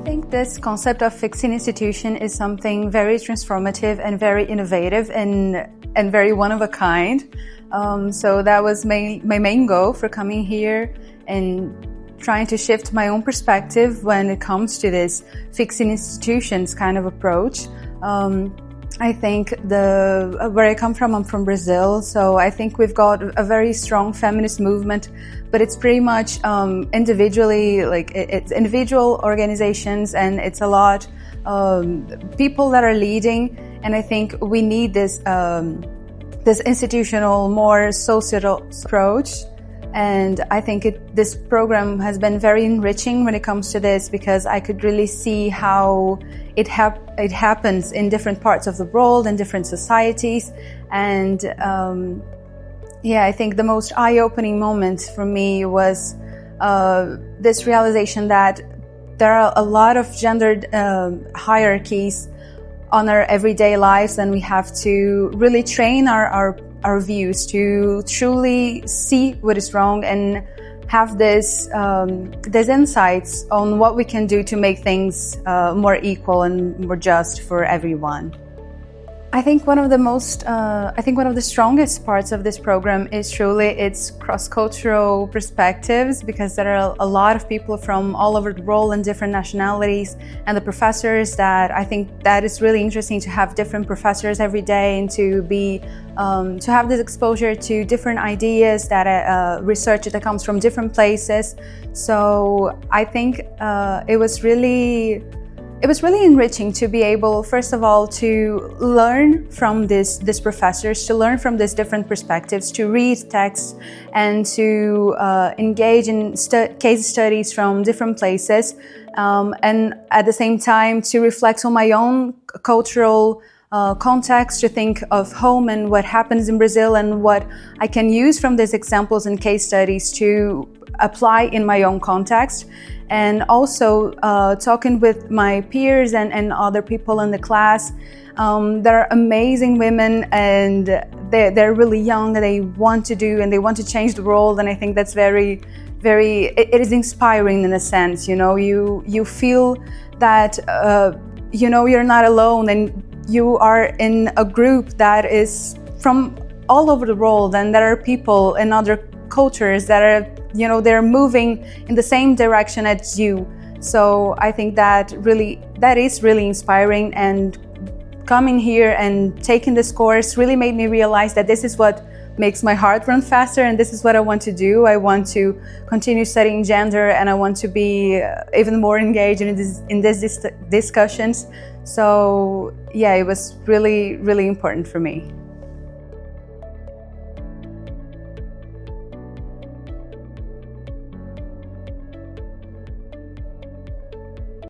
think this concept of fixing institution is something very transformative and very innovative and very one of a kind. So that was my main goal for coming here and trying to shift my own perspective when it comes to this fixing institutions kind of approach. I think where I come from, I'm from Brazil, so I think we've got a very strong feminist movement, but it's pretty much individually, like it's individual organizations, and it's a lot people that are leading, and I think we need this this institutional, more societal approach. And I think this program has been very enriching when it comes to this, because I could really see how it happens in different parts of the world and different societies. And yeah, I think the most eye-opening moment for me was this realization that there are a lot of gendered hierarchies on our everyday lives, and we have to really train our views to truly see what is wrong and have these insights on what we can do to make things more equal and more just for everyone. I think one of the strongest parts of this program is truly its cross-cultural perspectives, because there are a lot of people from all over the world and different nationalities, and the professors that I think that is really interesting to have different professors every day and to have this exposure to different ideas, that research that comes from different places. So I think it was really enriching to be able, first of all, to learn from these professors, to learn from these different perspectives, to read texts and to engage in case studies from different places, and at the same time to reflect on my own cultural context, to think of home and what happens in Brazil and what I can use from these examples and case studies to apply in my own context. And also talking with my peers and other people in the class. They're amazing women, and they're really young, and they want to do and they want to change the world, and I think that's very, it is inspiring in a sense. You feel that you're not alone, and you are in a group that is from all over the world, and there are people in other cultures that are they're moving in the same direction as you. So I think that is really inspiring, and coming here and taking this course really made me realize that this is what makes my heart run faster, and this is what I want to do. I want to continue studying gender, and I want to be even more engaged in these discussions. So yeah, it was really, really important for me.